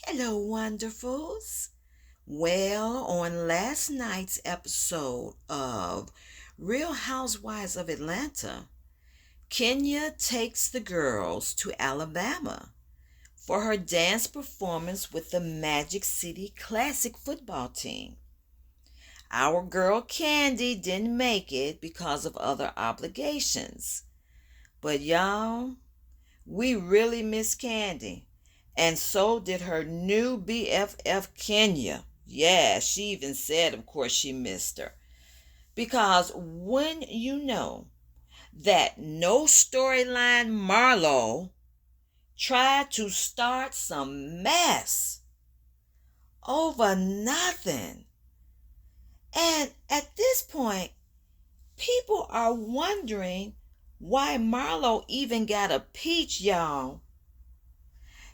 Hello, wonderfuls. Well, on last night's episode of Real Housewives of Atlanta, Kenya takes the girls to Alabama for her dance performance with the Magic City Classic football team. Our girl Candy didn't make it because of other obligations. But y'all, we really miss Candy. And so did her new BFF Kenya. Yeah, she even said, of course, she missed her. Because when you know that no storyline Marlo tried to start some mess over nothing. And at this point, people are wondering why Marlo even got a peach, y'all.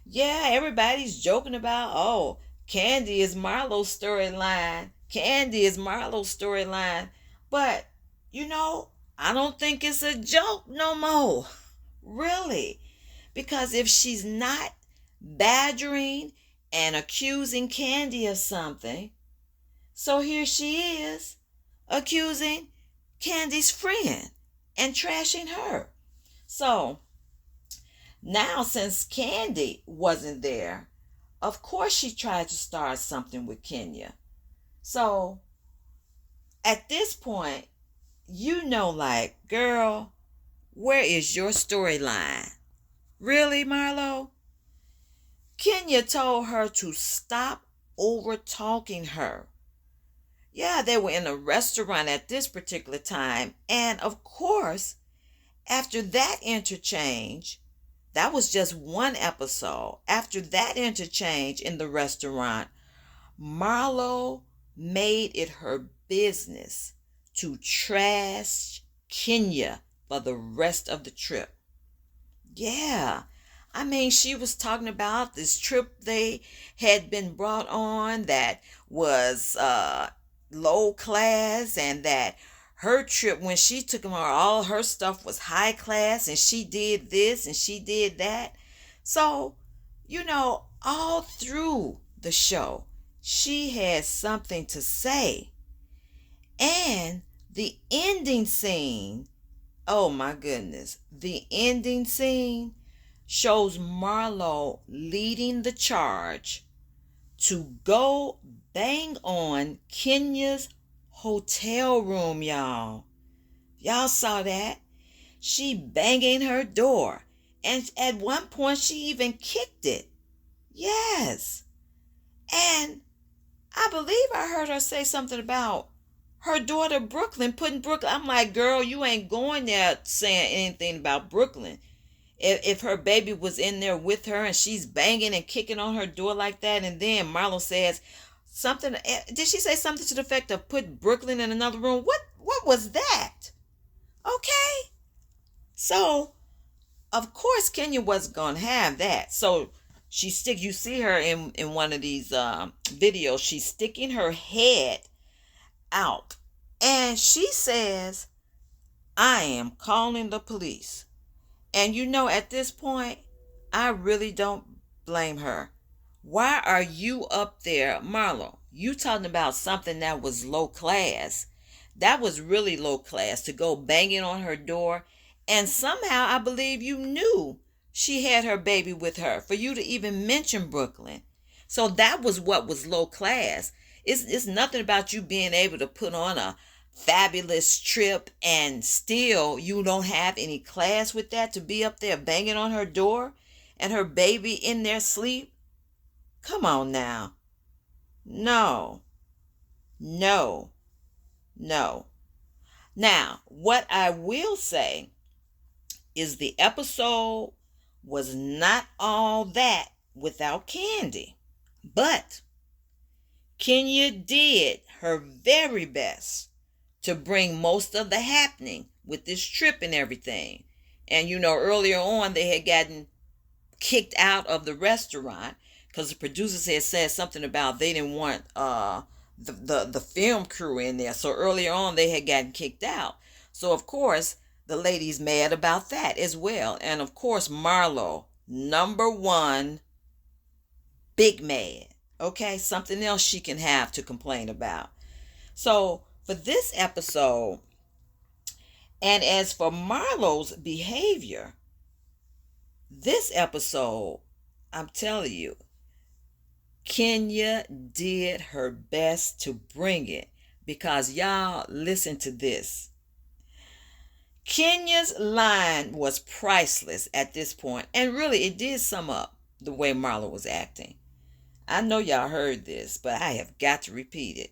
Yeah, everybody's joking about, oh, Candy is Marlo's storyline. Candy is Marlo's storyline. But, I don't think it's a joke no more. Really. Because if she's not badgering and accusing Candy of something, so here she is accusing Candy's friend and trashing her. So, now, since Candy wasn't there, of course she tried to start something with Kenya. So, at this point, like, girl, where is your storyline? Really, Marlo? Kenya told her to stop over talking her. Yeah, they were in a restaurant at this particular time. And of course, after that interchange, that was just one episode. After that interchange in the restaurant, Marlo made it her business to trash Kenya for the rest of the trip. Yeah. I mean, she was talking about this trip they had been brought on that was low class, and that her trip when she took them, all her stuff was high class, and she did this and she did that. So, all through the show, she had something to say. And the ending scene, oh my goodness, the ending scene shows Marlo leading the charge to go bang on Kenya's hotel room, y'all. Y'all saw that? She banging her door. And at one point, she even kicked it. Yes. And I believe I heard her say something about her daughter Brooklyn, putting Brooklyn. I'm like, girl, you ain't going there saying anything about Brooklyn. If her baby was in there with her and she's banging and kicking on her door like that, and then Marlo says something, did she say something to the effect of put Brooklyn in another room? What was that? Okay. So, of course, Kenya wasn't going to have that. So, you see her in one of these videos, she's sticking her head out. And she says, I am calling the police. And at this point, I really don't blame her. Why are you up there, Marlo? You talking about something that was low class. That was really low class, to go banging on her door. And somehow I believe you knew she had her baby with her for you to even mention Brooklyn. So that was what was low class. It's nothing about you being able to put on a fabulous trip and still you don't have any class with that, to be up there banging on her door and her baby in their sleep. Come on now. No. No. No. Now, what I will say is the episode was not all that without Candy. But Kenya did her very best to bring most of the happening with this trip and everything. And earlier on they had gotten kicked out of the restaurant because the producers had said something about they didn't want the film crew in there. So earlier on they had gotten kicked out. So of course the lady's mad about that as well. And of course Marlo, number one big mad. Okay, something else she can have to complain about. So for this episode, and as for Marlo's behavior, this episode, I'm telling you, Kenya did her best to bring it, because y'all listen to this. Kenya's line was priceless at this point, and really it did sum up the way Marlo was acting. I know y'all heard this, but I have got to repeat it.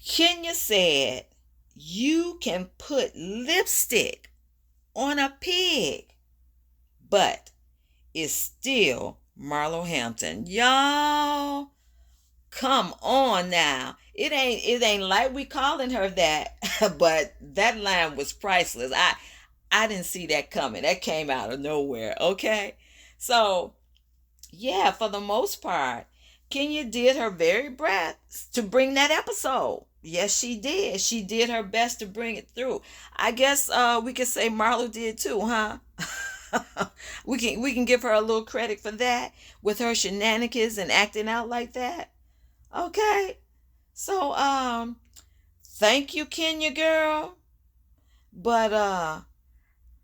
Kenya said, "You can put lipstick on a pig, but it's still Marlo Hampton." Y'all, come on now. It ain't like we calling her that, but that line was priceless. I didn't see that coming. That came out of nowhere, okay? So, yeah, for the most part, Kenya did her very best to bring that episode. Yes, she did. She did her best to bring it through. I guess we could say Marlo did too, huh? we can give her a little credit for that, with her shenanigans and acting out like that. Okay. So thank you, Kenya girl. But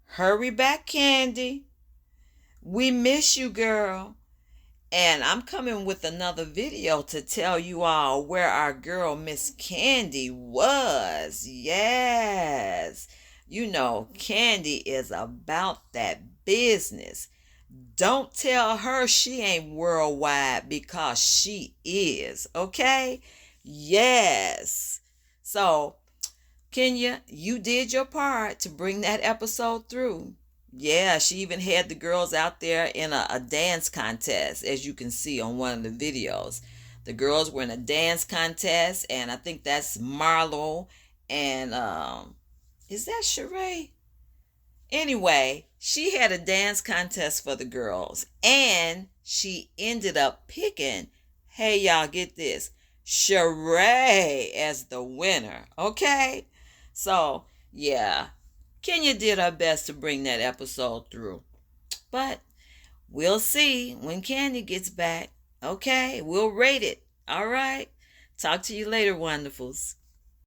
hurry back, Candy. We miss you, girl. And I'm coming with another video to tell you all where our girl Miss Candy was. Yes. You know, Candy is about that business. Don't tell her she ain't worldwide, because she is, okay? Yes. So, Kenya, you did your part to bring that episode through. Yeah, she even had the girls out there in a dance contest, as you can see on one of the videos. The girls were in a dance contest, and I think that's Marlo and is that Sheree? Anyway, she had a dance contest for the girls, and she ended up picking, hey y'all, get this, Sheree as the winner. Okay? So, yeah, Kenya did her best to bring that episode through. But we'll see when Candy gets back. Okay? We'll rate it. All right? Talk to you later, wonderfuls.